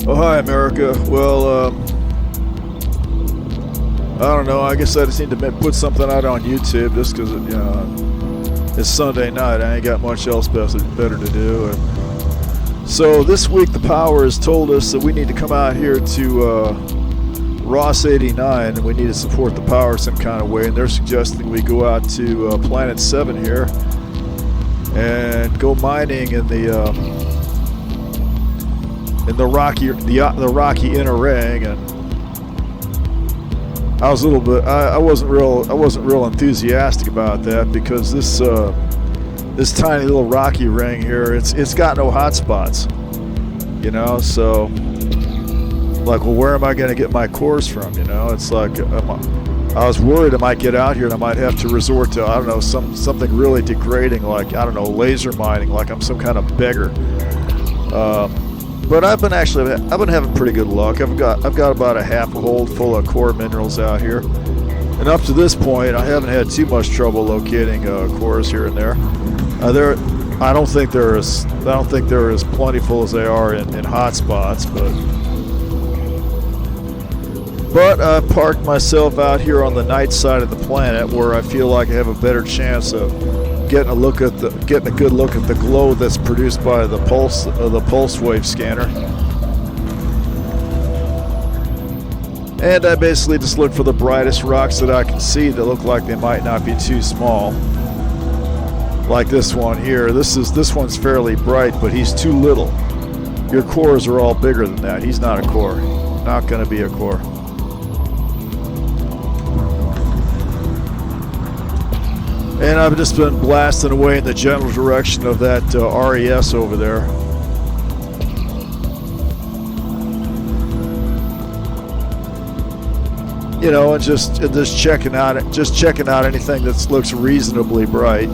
Oh, hi, America. Well, I don't know. I guess I just need to put something out on YouTube just because it's Sunday night. I ain't got much else better to do. And so this week, the Power has told us that we need to come out here to Ross 89, and we need to support the Power some kind of way. And they're suggesting we go out to Planet 7 here and go mining in the rocky inner ring. And I was a little bit, I wasn't real enthusiastic about that, because this tiny little rocky ring here, it's got no hot spots, so like, well, where am I going to get my cores from? It's like, I was worried I might get out here and I might have to resort to, I don't know, something really degrading, like, I don't know, laser mining, like I'm some kind of beggar. But I've been having pretty good luck. I've got about a half a hold full of core minerals out here, and up to this point, I haven't had too much trouble locating cores here and there. I don't think they're as plentiful as they are in hot spots, but I parked myself out here on the night side of the planet, where I feel like I have a better chance of getting a good look at the glow that's produced by the pulse wave scanner. And I basically just look for the brightest rocks that I can see that look like they might not be too small. Like this one here. This one's fairly bright, but he's too little. Your cores are all bigger than that. He's not a core. Not going to be a core. And I've just been blasting away in the general direction of that RES over there. And just checking out anything that looks reasonably bright.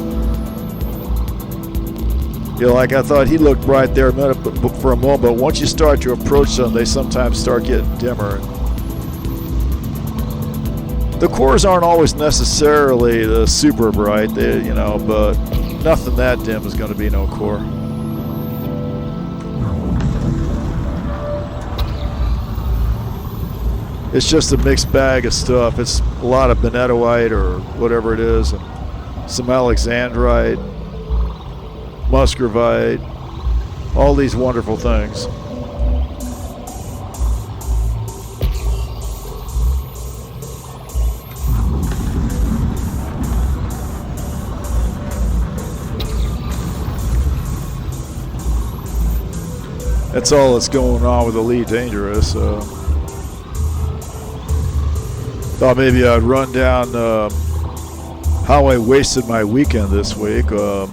Like I thought he looked bright there for a moment, but once you start to approach them, they sometimes start getting dimmer. The cores aren't always necessarily the super bright, but nothing that dim is going to be no core. It's just a mixed bag of stuff. It's a lot of benetoite or whatever it is, and some alexandrite, muscovite, all these wonderful things. That's all that's going on with Elite Dangerous. Thought maybe I'd run down how I wasted my weekend this week. I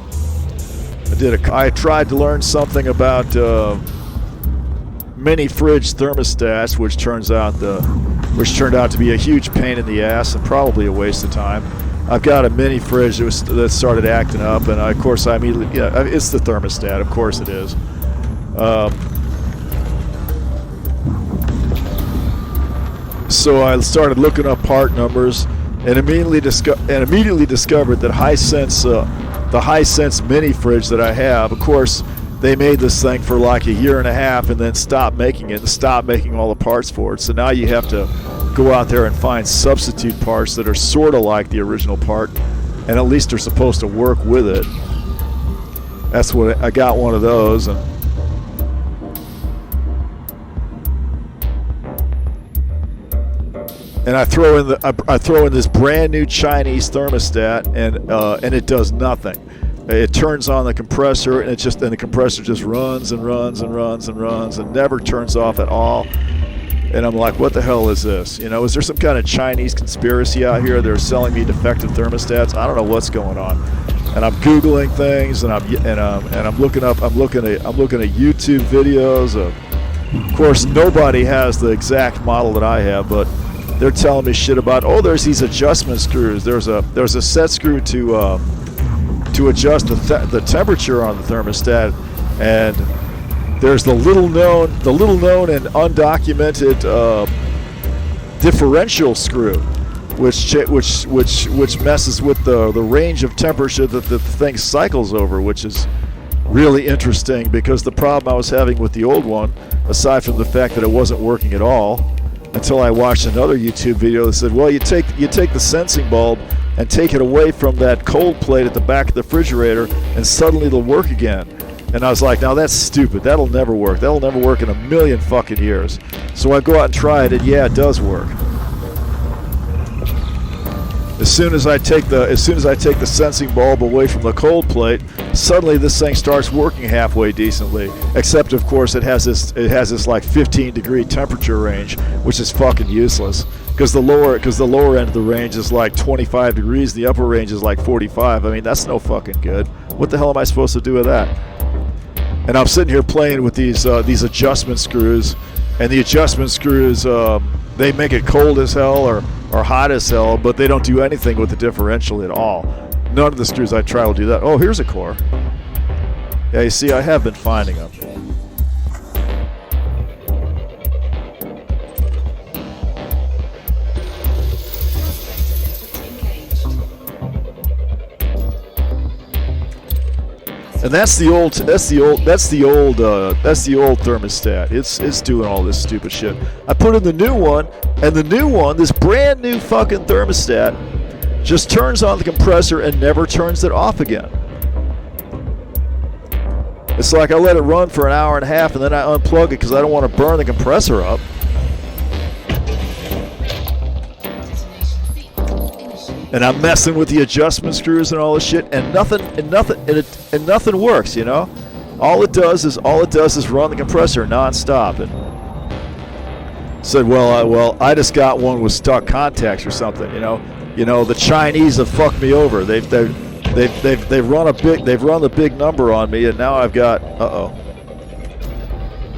tried to learn something about mini fridge thermostats, which turned out to be a huge pain in the ass and probably a waste of time. I've got a mini fridge that started acting up, and of course I immediately, it's the thermostat. Of course it is. So I started looking up part numbers, and immediately discovered that the Hisense mini fridge that I have, of course, they made this thing for like a year and a half and then stopped making it and stopped making all the parts for it. So now you have to go out there and find substitute parts that are sort of like the original part, and at least are supposed to work with it. That's what I got, one of those. And I throw in this brand new Chinese thermostat, and it does nothing. It turns on the compressor, and the compressor just runs and runs and runs and runs and never turns off at all. And I'm like, what the hell is this? Is there some kind of Chinese conspiracy out here? They're selling me defective thermostats. I don't know what's going on. And I'm Googling things, and I'm looking at YouTube videos of course, nobody has the exact model that I have, but they're telling me shit about, there's these adjustment screws. There's a set screw to adjust the temperature on the thermostat, and there's the little known and undocumented differential screw, which messes with the range of temperature that the thing cycles over, which is really interesting, because the problem I was having with the old one aside from the fact that it wasn't working at all, until I watched another YouTube video that said, well, you take the sensing bulb and take it away from that cold plate at the back of the refrigerator, and suddenly it'll work again. And I was like, now that's stupid. That'll never work. That'll never work in a million fucking years. So I go out and try it, and yeah, it does work. As soon as I take the sensing bulb away from the cold plate, suddenly this thing starts working halfway decently. Except, of course, it has this like 15-degree temperature range, which is fucking useless. Because the lower end of the range is like 25 degrees, the upper range is like 45. I mean, that's no fucking good. What the hell am I supposed to do with that? And I'm sitting here playing with these adjustment screws, and the adjustment screws, they make it cold as hell or hot as hell, but they don't do anything with the differential at all. None of the screws I try will do that. Oh, here's a core. Yeah, you see, I have been finding them. And that's the old thermostat. It's doing all this stupid shit. I put in the new one, and the new one, this brand new fucking thermostat, just turns on the compressor and never turns it off again. It's like I let it run for an hour and a half, and then I unplug it because I don't want to burn the compressor up. And I'm messing with the adjustment screws and all this shit, and nothing works. You know, all it does is run the compressor nonstop. And said, well, I just got one with stuck contacts or something. You know, the Chinese have fucked me over. They've run the big number on me, and now I've got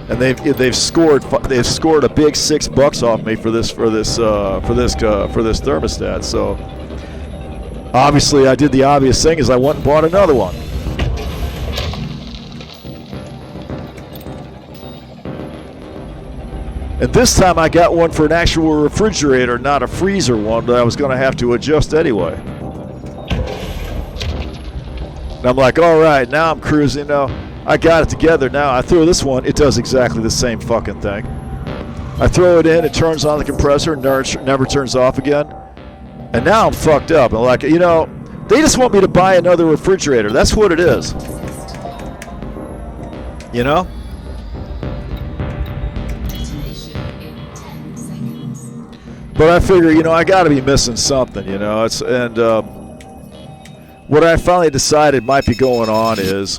and they've scored a big $6 off me for this thermostat. So. Obviously, I did the obvious thing, is I went and bought another one. And this time I got one for an actual refrigerator, not a freezer one that I was going to have to adjust anyway. And I'm like, all right, now I'm cruising. Now I got it together. Now I throw this one. It does exactly the same fucking thing. I throw it in, it turns on the compressor, never turns off again. And now I'm fucked up. I'm like, they just want me to buy another refrigerator. That's what it is. You know? But I figure, I got to be missing something, what I finally decided might be going on is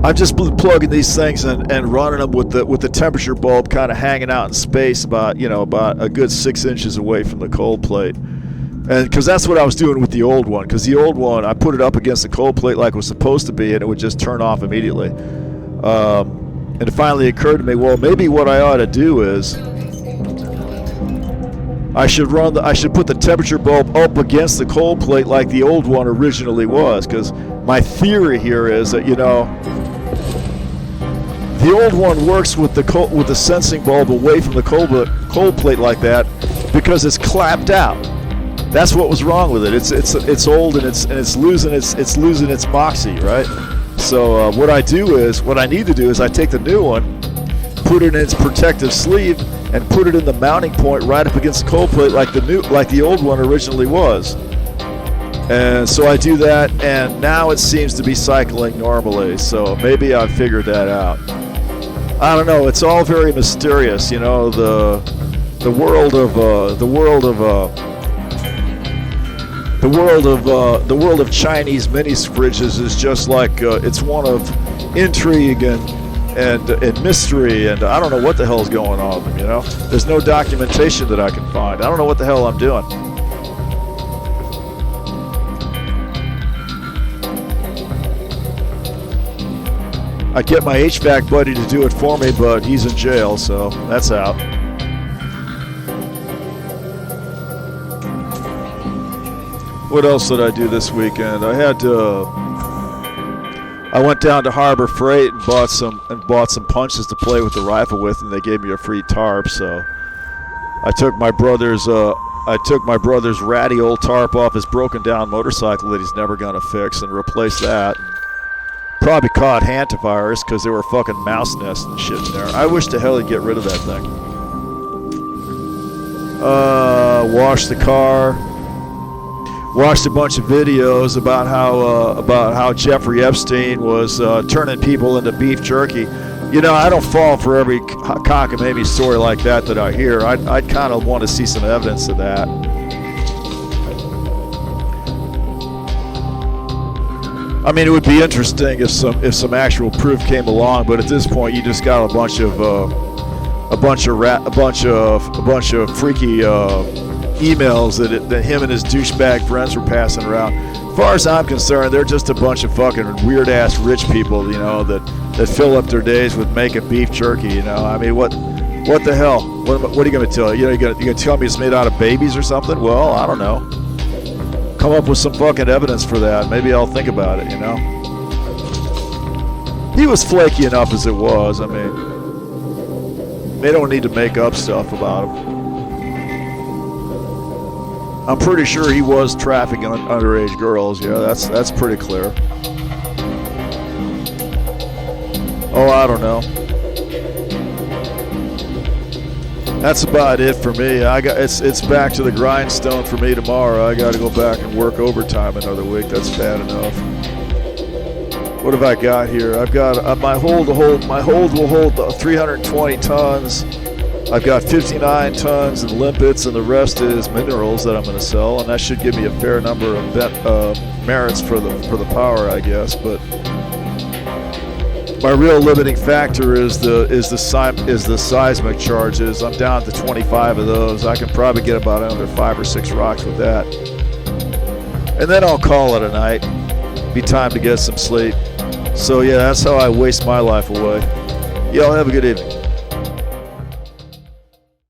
I'm just plugging these things and running them with the temperature bulb kind of hanging out in space about a good 6 inches away from the cold plate, and because that's what I was doing with the old one. Because the old one, I put it up against the cold plate like it was supposed to be, and it would just turn off immediately. And it finally occurred to me, well, maybe what I ought to do is I should put the temperature bulb up against the cold plate like the old one originally was. Because my theory here is that the old one works with the sensing bulb away from the cold plate like that because it's clapped out. That's what was wrong with it. It's old and it's losing its moxie, right? So what I need to do is I take the new one, put it in its protective sleeve, and put it in the mounting point right up against the cold plate like the old one originally was. And so I do that, and now it seems to be cycling normally. So maybe I've figured that out. I don't know. It's all very mysterious, the world of Chinese mini fridges is just like it's one of intrigue and mystery, and I don't know what the hell is going on with them. There's no documentation that I can find. I don't know what the hell I'm doing. I get my HVAC buddy to do it for me, but he's in jail, so that's out. What else did I do this weekend? I went down to Harbor Freight and bought some punches to play with the rifle with, and they gave me a free tarp. So I took my brother's ratty old tarp off his broken down motorcycle that he's never gonna fix and replaced that. Probably caught hantavirus because there were fucking mouse nests and shit in there. I wish to hell he'd get rid of that thing. Wash the car. Watched a bunch of videos about how Jeffrey Epstein was turning people into beef jerky. You know, I don't fall for every cockamamie story like that I hear. I'd kind of want to see some evidence of that. I mean, it would be interesting if some actual proof came along, but at this point, you just got a bunch of freaky emails that him and his douchebag friends were passing around. As far as I'm concerned, they're just a bunch of fucking weird ass rich people, you know, that fill up their days with making beef jerky. You know, I mean, what the hell? What are you gonna tell? You know, you gonna tell me it's made out of babies or something? Well, I don't know. Come up with some fucking evidence for that. Maybe I'll think about it, you know. He was flaky enough as it was. I mean, they don't need to make up stuff about him. I'm pretty sure he was trafficking underage girls. Yeah, that's pretty clear. Oh, I don't know. That's about it for me. It's back to the grindstone for me tomorrow. I got to go back and work overtime another week. That's bad enough. What have I got here? I've got my hold will hold 320 tons. I've got 59 tons in limpets, and the rest is minerals that I'm going to sell, and that should give me a fair number of merits for the power, I guess. But my real limiting factor is the seismic charges. I'm down to 25 of those. I can probably get about another 5 or 6 rocks with that, and then I'll call it a night. Be time to get some sleep. So yeah, that's how I waste my life away. Y'all have a good evening.